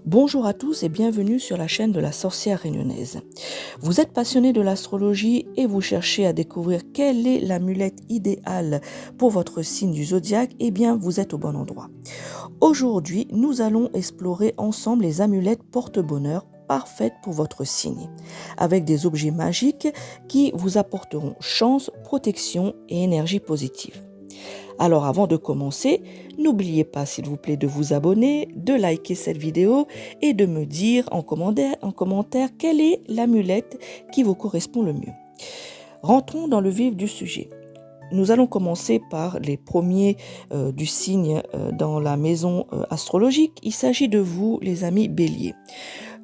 Bonjour à tous et bienvenue sur la chaîne de la sorcière réunionnaise. Vous êtes passionné de l'astrologie et vous cherchez à découvrir quelle est l'amulette idéale pour votre signe du zodiaque, eh bien vous êtes au bon endroit. Aujourd'hui, nous allons explorer ensemble les amulettes porte-bonheur parfaites pour votre signe, avec des objets magiques qui vous apporteront chance, protection et énergie positive. Alors avant de commencer, n'oubliez pas s'il vous plaît de vous abonner, de liker cette vidéo et de me dire en commentaire quelle est l'amulette qui vous correspond le mieux. Rentrons dans le vif du sujet. Nous allons commencer par les premiers du signe dans la maison astrologique. Il s'agit de vous les amis Bélier.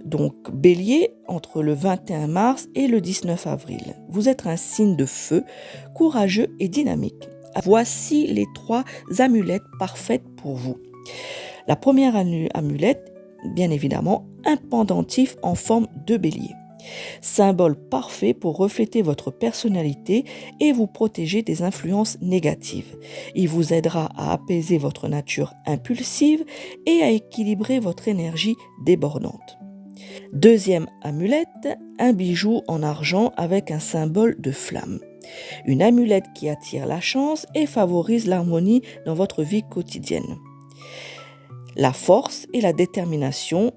Donc Bélier, entre le 21 mars et le 19 avril. Vous êtes un signe de feu, courageux et dynamique. Voici les 3 amulettes parfaites pour vous. La première amulette, bien évidemment, un pendentif en forme de bélier. Symbole parfait pour refléter votre personnalité et vous protéger des influences négatives. Il vous aidera à apaiser votre nature impulsive et à équilibrer votre énergie débordante. Deuxième amulette, un bijou en argent avec un symbole de flamme. Une amulette qui attire la chance et favorise l'harmonie dans votre vie quotidienne. La force et la détermination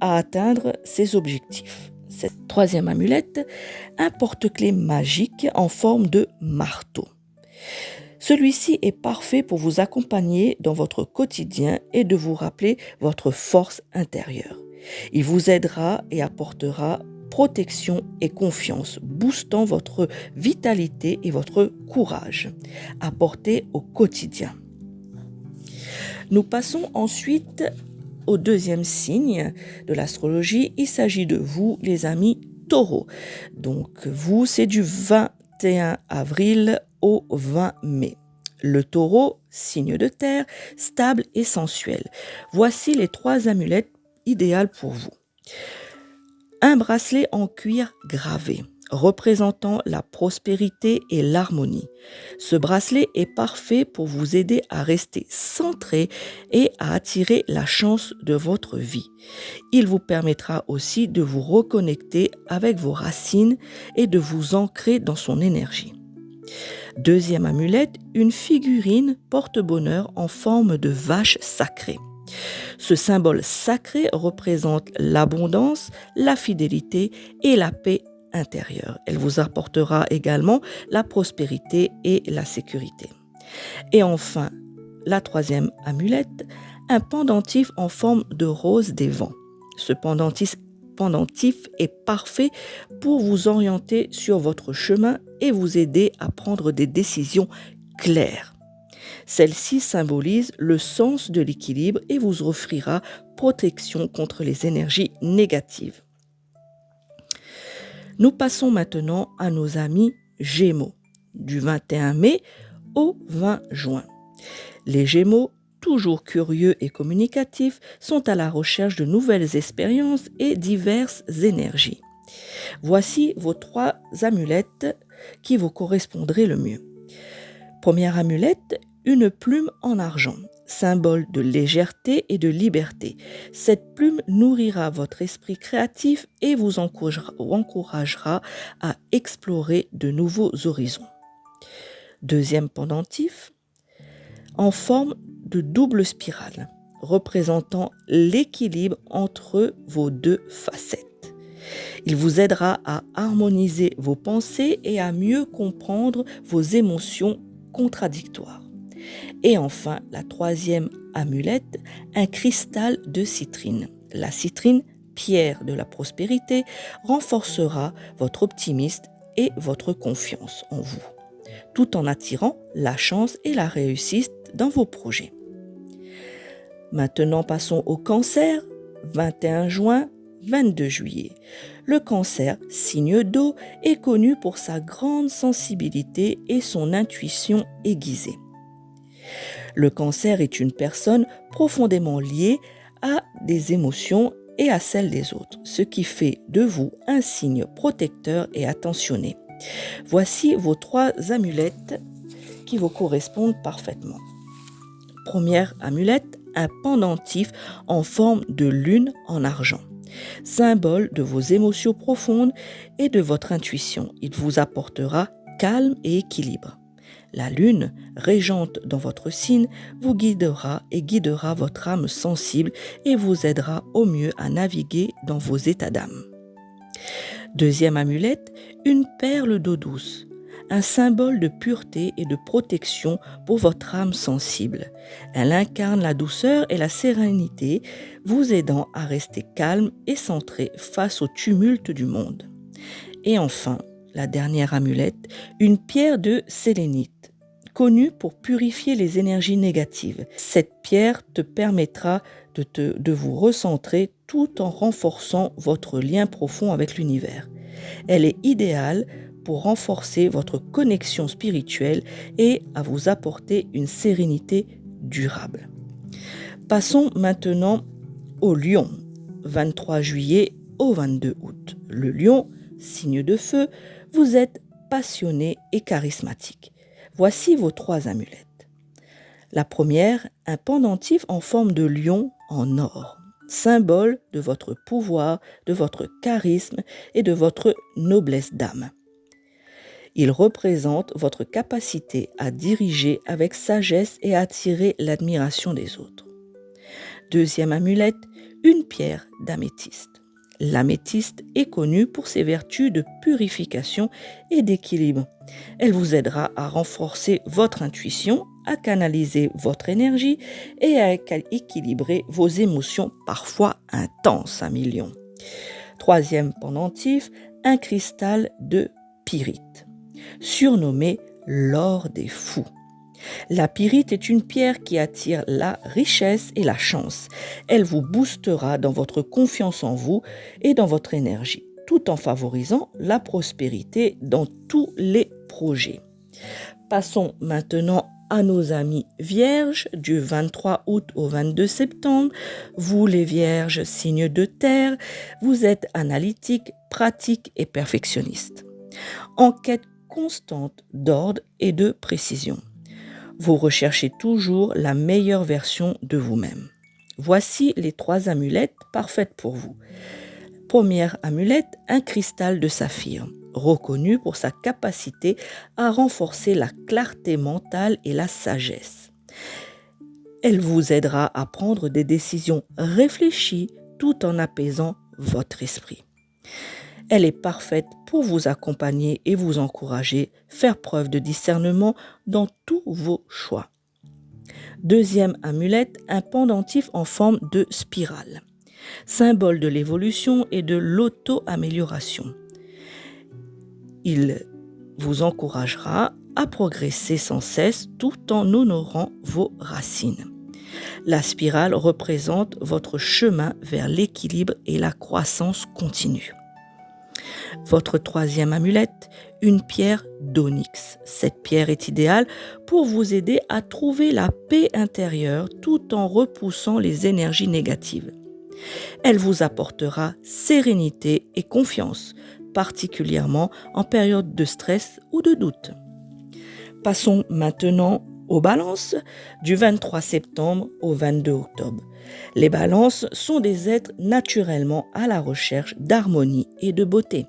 à atteindre ses objectifs. Cette troisième amulette, un porte-clés magique en forme de marteau. Celui-ci est parfait pour vous accompagner dans votre quotidien et de vous rappeler votre force intérieure. Il vous aidera et apportera protection et confiance, boostant votre vitalité et votre courage à porter au quotidien. Nous passons ensuite au deuxième signe de l'astrologie. Il s'agit de vous, les amis Taureaux. Donc vous, c'est du 21 avril au 20 mai. Le Taureau, signe de terre, stable et sensuel. Voici les 3 amulettes idéales pour vous. Un bracelet en cuir gravé, représentant la prospérité et l'harmonie. Ce bracelet est parfait pour vous aider à rester centré et à attirer la chance de votre vie. Il vous permettra aussi de vous reconnecter avec vos racines et de vous ancrer dans son énergie. Deuxième amulette, une figurine porte-bonheur en forme de vache sacrée. Ce symbole sacré représente l'abondance, la fidélité et la paix intérieure. Elle vous apportera également la prospérité et la sécurité. Et enfin, la troisième amulette, un pendentif en forme de rose des vents. Ce pendentif est parfait pour vous orienter sur votre chemin et vous aider à prendre des décisions claires. Celle-ci symbolise le sens de l'équilibre et vous offrira protection contre les énergies négatives. Nous passons maintenant à nos amis Gémeaux, du 21 mai au 20 juin. Les Gémeaux, toujours curieux et communicatifs, sont à la recherche de nouvelles expériences et diverses énergies. Voici vos 3 amulettes qui vous correspondraient le mieux. Première amulette, une plume en argent, symbole de légèreté et de liberté. Cette plume nourrira votre esprit créatif et vous encouragera à explorer de nouveaux horizons. Deuxième pendentif, en forme de double spirale, représentant l'équilibre entre vos 2 facettes. Il vous aidera à harmoniser vos pensées et à mieux comprendre vos émotions contradictoires. Et enfin, la troisième amulette, un cristal de citrine. La citrine, pierre de la prospérité, renforcera votre optimisme et votre confiance en vous, tout en attirant la chance et la réussite dans vos projets. Maintenant, passons au Cancer, 21 juin, 22 juillet. Le Cancer, signe d'eau, est connu pour sa grande sensibilité et son intuition aiguisée. Le Cancer est une personne profondément liée à des émotions et à celles des autres, ce qui fait de vous un signe protecteur et attentionné. Voici vos 3 amulettes qui vous correspondent parfaitement. Première amulette, un pendentif en forme de lune en argent, symbole de vos émotions profondes et de votre intuition. Il vous apportera calme et équilibre. La lune, régente dans votre signe, vous guidera et guidera votre âme sensible et vous aidera au mieux à naviguer dans vos états d'âme. Deuxième amulette, une perle d'eau douce, un symbole de pureté et de protection pour votre âme sensible. Elle incarne la douceur et la sérénité, vous aidant à rester calme et centré face au tumulte du monde. Et enfin, la dernière amulette, une pierre de sélénite, connue pour purifier les énergies négatives. Cette pierre te permettra de vous recentrer tout en renforçant votre lien profond avec l'univers. Elle est idéale pour renforcer votre connexion spirituelle et à vous apporter une sérénité durable. Passons maintenant au Lion, 23 juillet au 22 août. Le Lion, signe de feu, vous êtes passionné et charismatique. Voici vos 3 amulettes. La première, un pendentif en forme de lion en or, symbole de votre pouvoir, de votre charisme et de votre noblesse d'âme. Il représente votre capacité à diriger avec sagesse et à attirer l'admiration des autres. Deuxième amulette, une pierre d'améthyste. L'améthyste est connue pour ses vertus de purification et d'équilibre. Elle vous aidera à renforcer votre intuition, à canaliser votre énergie et à équilibrer vos émotions parfois intenses à millions. Troisième pendentif, un cristal de pyrite, surnommé l'or des fous. La pyrite est une pierre qui attire la richesse et la chance. Elle vous boostera dans votre confiance en vous et dans votre énergie, tout en favorisant la prospérité dans tous les projets. Passons maintenant à nos amis vierges du 23 août au 22 septembre. Vous les vierges, signes de terre, vous êtes analytiques, pratiques et perfectionnistes. En quête constante d'ordre et de précision. Vous recherchez toujours la meilleure version de vous-même. Voici les 3 amulettes parfaites pour vous. Première amulette, un cristal de saphir, reconnu pour sa capacité à renforcer la clarté mentale et la sagesse. Elle vous aidera à prendre des décisions réfléchies tout en apaisant votre esprit. Elle est parfaite pour vous accompagner et vous encourager, faire preuve de discernement dans tous vos choix. Deuxième amulette, un pendentif en forme de spirale, symbole de l'évolution et de l'auto-amélioration. Il vous encouragera à progresser sans cesse tout en honorant vos racines. La spirale représente votre chemin vers l'équilibre et la croissance continue. Votre troisième amulette, une pierre d'onyx. Cette pierre est idéale pour vous aider à trouver la paix intérieure tout en repoussant les énergies négatives. Elle vous apportera sérénité et confiance, particulièrement en période de stress ou de doute. Passons maintenant aux balances du 23 septembre au 22 octobre. Les balances sont des êtres naturellement à la recherche d'harmonie et de beauté.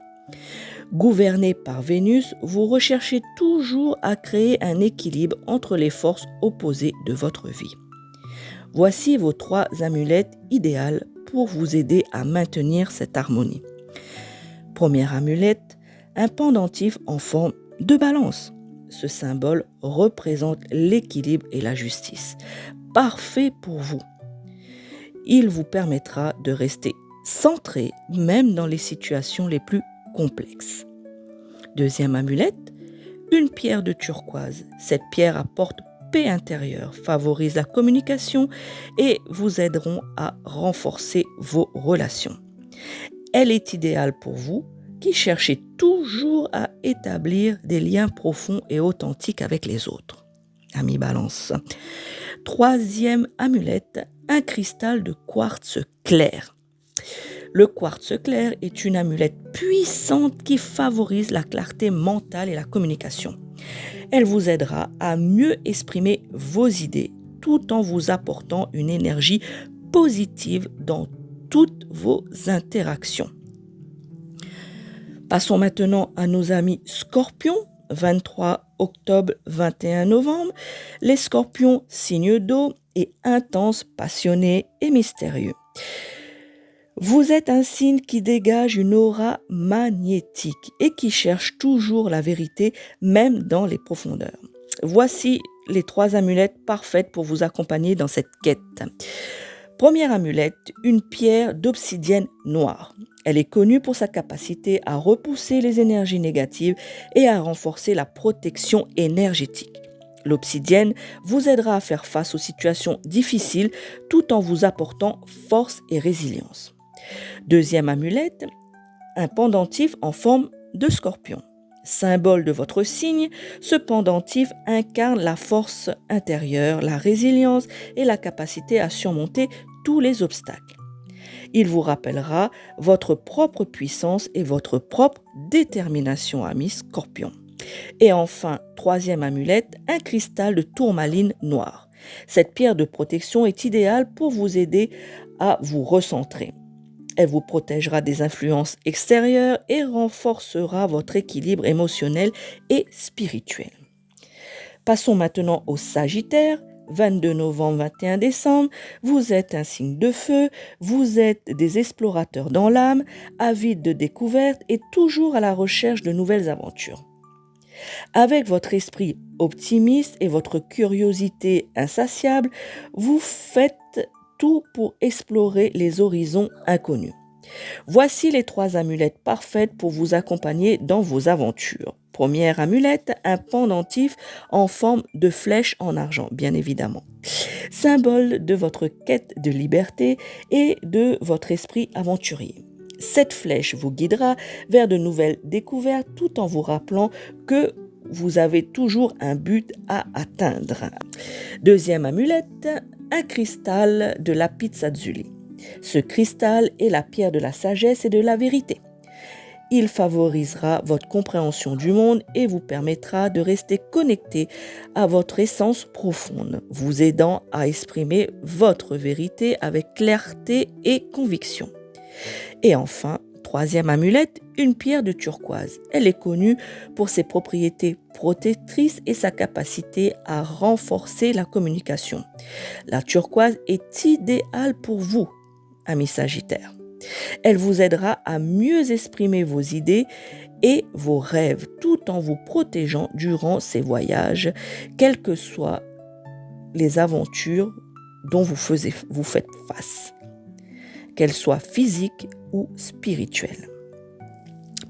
Gouverné par Vénus, vous recherchez toujours à créer un équilibre entre les forces opposées de votre vie. Voici vos 3 amulettes idéales pour vous aider à maintenir cette harmonie. Première amulette, un pendentif en forme de balance. Ce symbole représente l'équilibre et la justice. Parfait pour vous. Il vous permettra de rester centré même dans les situations les plus complexes. Deuxième amulette, une pierre de turquoise. Cette pierre apporte paix intérieure, favorise la communication et vous aideront à renforcer vos relations. Elle est idéale pour vous qui cherchez toujours à établir des liens profonds et authentiques avec les autres. Amis Balance. Troisième amulette, un cristal de quartz clair. Le quartz clair est une amulette puissante qui favorise la clarté mentale et la communication. Elle vous aidera à mieux exprimer vos idées tout en vous apportant une énergie positive dans toutes vos interactions. Passons maintenant à nos amis Scorpions, 23 octobre, 21 novembre. Les Scorpions, signe d'eau, et intenses, passionnés et mystérieux. Vous êtes un signe qui dégage une aura magnétique et qui cherche toujours la vérité, même dans les profondeurs. Voici les 3 amulettes parfaites pour vous accompagner dans cette quête. Première amulette, une pierre d'obsidienne noire. Elle est connue pour sa capacité à repousser les énergies négatives et à renforcer la protection énergétique. L'obsidienne vous aidera à faire face aux situations difficiles tout en vous apportant force et résilience. Deuxième amulette, un pendentif en forme de scorpion. Symbole de votre signe, ce pendentif incarne la force intérieure, la résilience et la capacité à surmonter tous les obstacles. Il vous rappellera votre propre puissance et votre propre détermination, amis Scorpion. Et enfin, troisième amulette, un cristal de tourmaline noire. Cette pierre de protection est idéale pour vous aider à vous recentrer. Elle vous protégera des influences extérieures et renforcera votre équilibre émotionnel et spirituel. Passons maintenant au Sagittaire. 22 novembre, 21 décembre, vous êtes un signe de feu, vous êtes des explorateurs dans l'âme, avides de découvertes et toujours à la recherche de nouvelles aventures. Avec votre esprit optimiste et votre curiosité insatiable, vous faites tout pour explorer les horizons inconnus. Voici les 3 amulettes parfaites pour vous accompagner dans vos aventures. Première amulette, un pendentif en forme de flèche en argent, bien évidemment. Symbole de votre quête de liberté et de votre esprit aventurier. Cette flèche vous guidera vers de nouvelles découvertes tout en vous rappelant que vous avez toujours un but à atteindre. Deuxième amulette, un cristal de lapis-lazuli. Ce cristal est la pierre de la sagesse et de la vérité. Il favorisera votre compréhension du monde et vous permettra de rester connecté à votre essence profonde, vous aidant à exprimer votre vérité avec clarté et conviction. Et enfin, troisième amulette, une pierre de turquoise. Elle est connue pour ses propriétés protectrices et sa capacité à renforcer la communication. La turquoise est idéale pour vous, amis Sagittaires. Elle vous aidera à mieux exprimer vos idées et vos rêves tout en vous protégeant durant ces voyages, quelles que soient les aventures dont vous faites face, qu'elles soient physiques ou spirituelles.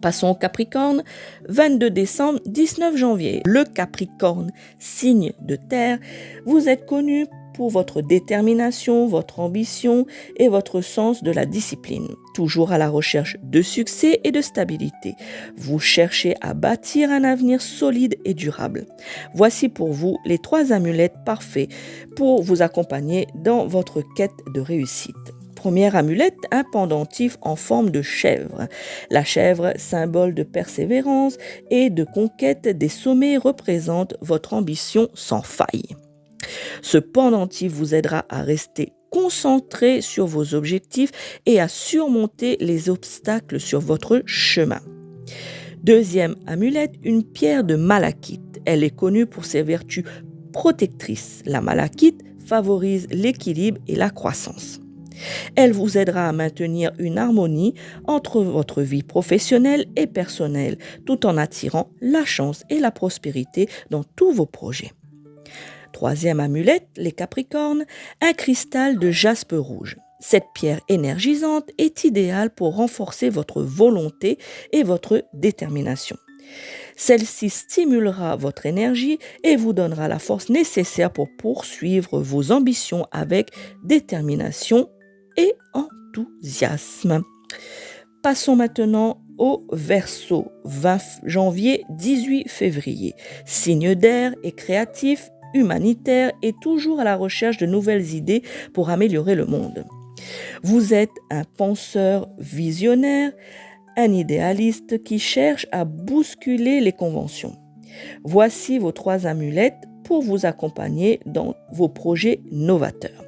Passons au Capricorne, 22 décembre, 19 janvier. Le Capricorne, signe de terre, vous êtes connu pour votre détermination, votre ambition et votre sens de la discipline. Toujours à la recherche de succès et de stabilité. Vous cherchez à bâtir un avenir solide et durable. Voici pour vous les 3 amulettes parfaits pour vous accompagner dans votre quête de réussite. Première amulette, un pendentif en forme de chèvre. La chèvre, symbole de persévérance et de conquête des sommets, représente votre ambition sans faille. Ce pendentif vous aidera à rester concentré sur vos objectifs et à surmonter les obstacles sur votre chemin. Deuxième amulette, une pierre de malachite. Elle est connue pour ses vertus protectrices. La malachite favorise l'équilibre et la croissance. Elle vous aidera à maintenir une harmonie entre votre vie professionnelle et personnelle, tout en attirant la chance et la prospérité dans tous vos projets. Troisième amulette, les Capricornes, un cristal de jaspe rouge. Cette pierre énergisante est idéale pour renforcer votre volonté et votre détermination. Celle-ci stimulera votre énergie et vous donnera la force nécessaire pour poursuivre vos ambitions avec détermination et enthousiasme. Passons maintenant au Verseau, 20 janvier, 18 février. Signe d'air et créatif, humanitaire et toujours à la recherche de nouvelles idées pour améliorer le monde. Vous êtes un penseur visionnaire, un idéaliste qui cherche à bousculer les conventions. Voici vos 3 amulettes pour vous accompagner dans vos projets novateurs.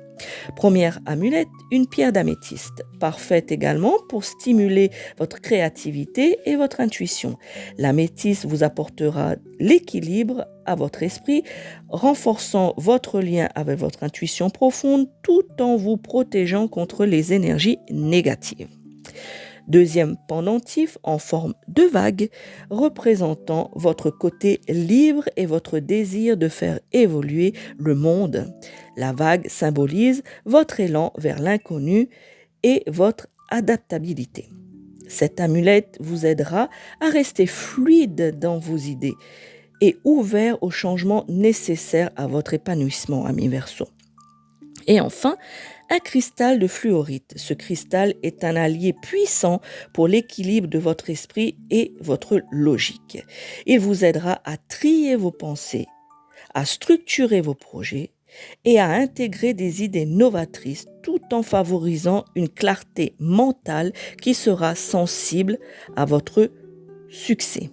Première amulette, une pierre d'améthyste, parfaite également pour stimuler votre créativité et votre intuition. L'améthyste vous apportera l'équilibre à votre esprit, renforçant votre lien avec votre intuition profonde tout en vous protégeant contre les énergies négatives. Deuxième pendentif en forme de vague, représentant votre côté libre et votre désir de faire évoluer le monde. La vague symbolise votre élan vers l'inconnu et votre adaptabilité. Cette amulette vous aidera à rester fluide dans vos idées et ouvert aux changements nécessaires à votre épanouissement, ami Verseau. Et enfin, un cristal de fluorite. Ce cristal est un allié puissant pour l'équilibre de votre esprit et votre logique. Il vous aidera à trier vos pensées, à structurer vos projets et à intégrer des idées novatrices tout en favorisant une clarté mentale qui sera sensible à votre succès.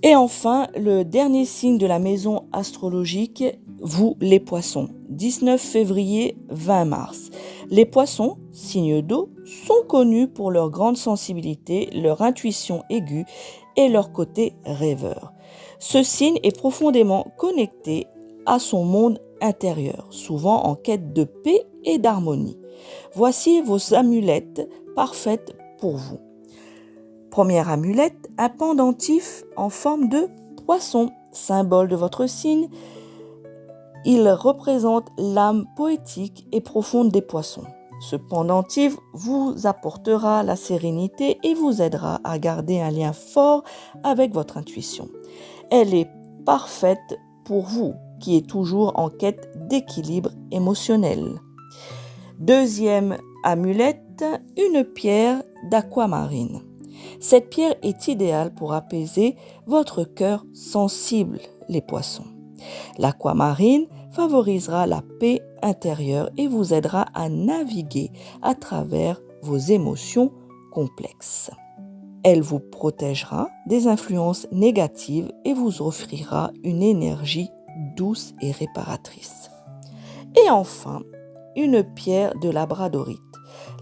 Et enfin, le dernier signe de la maison astrologique, vous les poissons, 19 février, 20 mars. Les poissons, signes d'eau, sont connus pour leur grande sensibilité, leur intuition aiguë et leur côté rêveur. Ce signe est profondément connecté à son monde intérieur, souvent en quête de paix et d'harmonie. Voici vos amulettes parfaites pour vous. Première amulette, un pendentif en forme de poisson, symbole de votre signe. Il représente l'âme poétique et profonde des poissons. Ce pendentif vous apportera la sérénité et vous aidera à garder un lien fort avec votre intuition. Elle est parfaite pour vous qui êtes toujours en quête d'équilibre émotionnel. Deuxième amulette, une pierre d'aquamarine. Cette pierre est idéale pour apaiser votre cœur sensible, les poissons. L'aquamarine favorisera la paix intérieure et vous aidera à naviguer à travers vos émotions complexes. Elle vous protégera des influences négatives et vous offrira une énergie douce et réparatrice. Et enfin, une pierre de labradorite.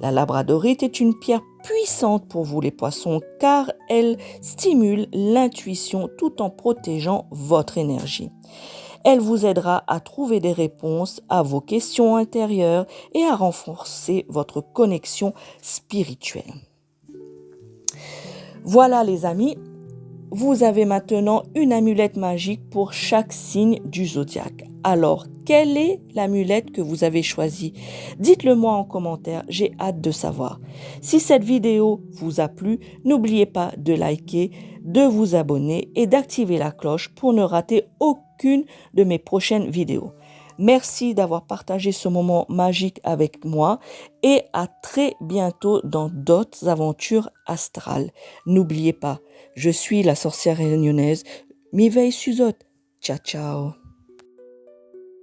La labradorite est une pierre puissante pour vous les poissons car elle stimule l'intuition tout en protégeant votre énergie. Elle vous aidera à trouver des réponses à vos questions intérieures et à renforcer votre connexion spirituelle. Voilà les amis, vous avez maintenant une amulette magique pour chaque signe du zodiaque. Alors, quelle est l'amulette que vous avez choisie? Dites-le moi en commentaire, j'ai hâte de savoir. Si cette vidéo vous a plu, n'oubliez pas de liker, de vous abonner et d'activer la cloche pour ne rater aucune de mes prochaines vidéos. Merci d'avoir partagé ce moment magique avec moi et à très bientôt dans d'autres aventures astrales. N'oubliez pas, je suis la sorcière réunionnaise, Mireille Suzotte. Ciao, ciao.